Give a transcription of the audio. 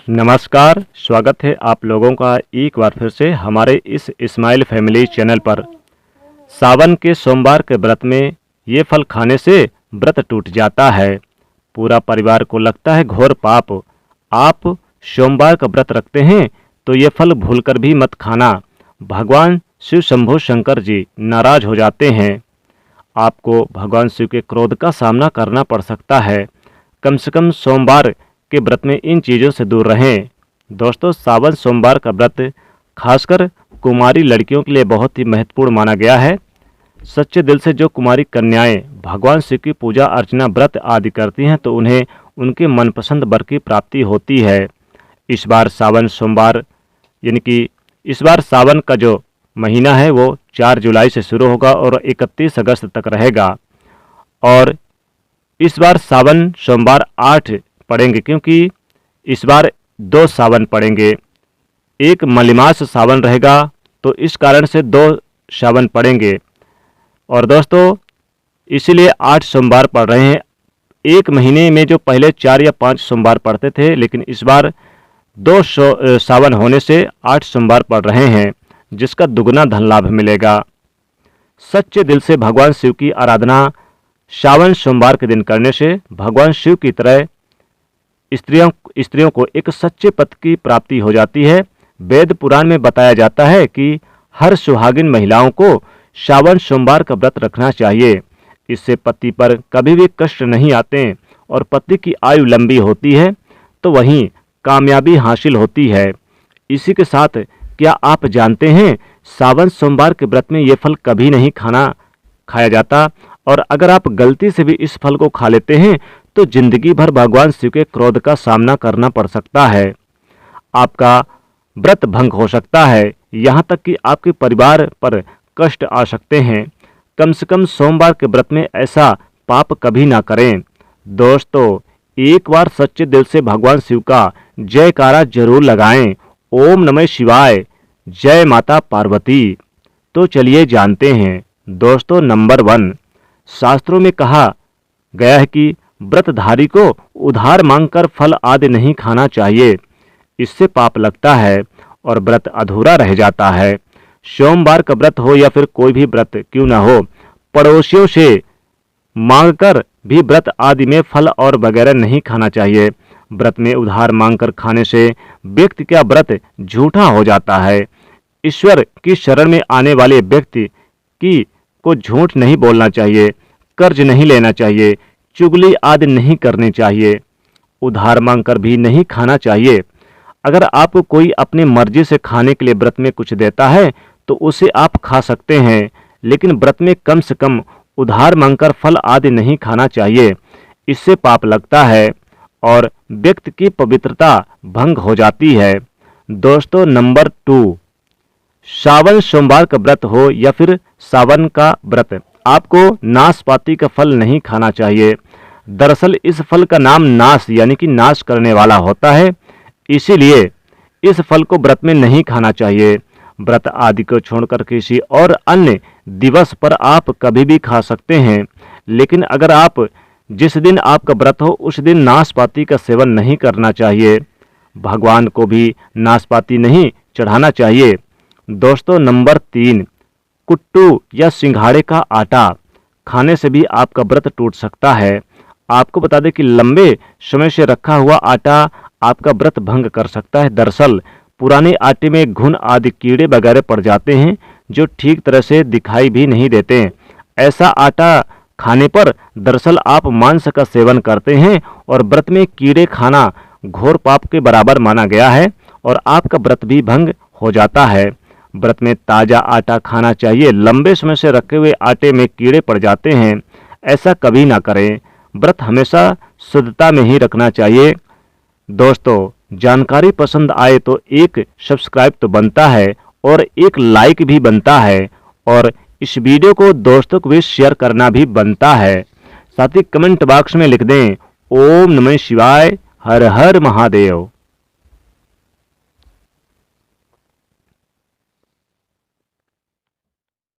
नमस्कार, स्वागत है आप लोगों का एक बार फिर से हमारे इस इस्माइल फैमिली चैनल पर। सावन के सोमवार के व्रत में ये फल खाने से व्रत टूट जाता है। पूरा परिवार को लगता है घोर पाप। आप सोमवार का व्रत रखते हैं तो ये फल भूलकर भी मत खाना, भगवान शिव शंभो शंकर जी नाराज हो जाते हैं। आपको भगवान शिव के क्रोध का सामना करना पड़ सकता है। कम से कम सोमवार के व्रत में इन चीज़ों से दूर रहें। दोस्तों, सावन सोमवार का व्रत खासकर कुमारी लड़कियों के लिए बहुत ही महत्वपूर्ण माना गया है। सच्चे दिल से जो कुमारी कन्याएं भगवान शिव की पूजा अर्चना व्रत आदि करती हैं तो उन्हें उनके मनपसंद वर की प्राप्ति होती है। इस बार सावन सोमवार यानी कि इस बार सावन का जो महीना है वो 4 जुलाई से शुरू होगा और 31 अगस्त तक रहेगा। और इस बार सावन सोमवार 8 पड़ेंगे, क्योंकि इस बार 2 सावन पड़ेंगे। एक मलिमास सावन रहेगा तो इस कारण से 2 सावन पड़ेंगे। और दोस्तों, इसीलिए 8 सोमवार पड़ रहे हैं। एक महीने में जो पहले 4 या 5 सोमवार पड़ते थे, लेकिन इस बार 2 सावन होने से 8 सोमवार पड़ रहे हैं, जिसका दुगना धन लाभ मिलेगा। सच्चे दिल से भगवान शिव की आराधना सावन सोमवार के दिन करने से भगवान शिव की तरह स्त्रियों को एक सच्चे पति की प्राप्ति हो जाती है। वेद पुराण में बताया जाता है कि हर सुहागिन महिलाओं को सावन सोमवार का व्रत रखना चाहिए। इससे पति पर कभी भी कष्ट नहीं आते और पति की आयु लंबी होती है तो वहीं कामयाबी हासिल होती है। इसी के साथ क्या आप जानते हैं, सावन सोमवार के व्रत में ये फल कभी नहीं खाया जाता, और अगर आप गलती से भी इस फल को खा लेते हैं तो जिंदगी भर भगवान शिव के क्रोध का सामना करना पड़ सकता है। आपका व्रत भंग हो सकता है, यहाँ तक कि आपके परिवार पर कष्ट आ सकते हैं। कम से कम सोमवार के व्रत में ऐसा पाप कभी ना करें। दोस्तों, एक बार सच्चे दिल से भगवान शिव का जयकारा जरूर लगाएं। ओम नमः शिवाय, जय माता पार्वती। तो चलिए जानते हैं। दोस्तों, नंबर 1, शास्त्रों में कहा गया है कि व्रतधारी को उधार मांगकर फल आदि नहीं खाना चाहिए। इससे पाप लगता है और व्रत अधूरा रह जाता है। सोमवार का व्रत हो या फिर कोई भी व्रत क्यों न हो, पड़ोसियों से मांगकर भी व्रत आदि में फल और वगैरह नहीं खाना चाहिए। व्रत में उधार मांगकर खाने से व्यक्ति का व्रत झूठा हो जाता है। ईश्वर की शरण में आने वाले व्यक्ति को झूठ नहीं बोलना चाहिए, कर्ज नहीं लेना चाहिए, चुगली आदि नहीं करनी चाहिए, उधार मांगकर भी नहीं खाना चाहिए। अगर आपको कोई अपनी मर्जी से खाने के लिए व्रत में कुछ देता है तो उसे आप खा सकते हैं, लेकिन व्रत में कम से कम उधार मांगकर फल आदि नहीं खाना चाहिए। इससे पाप लगता है और व्यक्ति की पवित्रता भंग हो जाती है। दोस्तों, नंबर 2, सावन सोमवार का व्रत हो या फिर सावन का व्रत, आपको नाशपाती का फल नहीं खाना चाहिए। दरअसल इस फल का नाम नाश यानी कि नाश करने वाला होता है, इसीलिए इस फल को व्रत में नहीं खाना चाहिए। व्रत आदि को छोड़कर किसी और अन्य दिवस पर आप कभी भी खा सकते हैं, लेकिन अगर आप जिस दिन आपका व्रत हो उस दिन नाशपाती का सेवन नहीं करना चाहिए। भगवान को भी नाशपाती नहीं चढ़ाना चाहिए। दोस्तों, नंबर 3, कुट्टू या सिंघाड़े का आटा खाने से भी आपका व्रत टूट सकता है। आपको बता दें कि लंबे समय से रखा हुआ आटा आपका व्रत भंग कर सकता है। दरअसल पुराने आटे में घुन आदि कीड़े वगैरह पड़ जाते हैं जो ठीक तरह से दिखाई भी नहीं देते। ऐसा आटा खाने पर दरअसल आप मांस का सेवन करते हैं और व्रत में कीड़े खाना घोर पाप के बराबर माना गया है और आपका व्रत भी भंग हो जाता है। व्रत में ताज़ा आटा खाना चाहिए। लंबे समय से रखे हुए आटे में कीड़े पड़ जाते हैं, ऐसा कभी ना करें। व्रत हमेशा शुद्धता में ही रखना चाहिए। दोस्तों, जानकारी पसंद आए तो एक सब्सक्राइब तो बनता है और एक लाइक भी बनता है, और इस वीडियो को दोस्तों को भी शेयर करना भी बनता है। साथ ही कमेंट बॉक्स में लिख दें ओम नमः शिवाय, हर हर महादेव।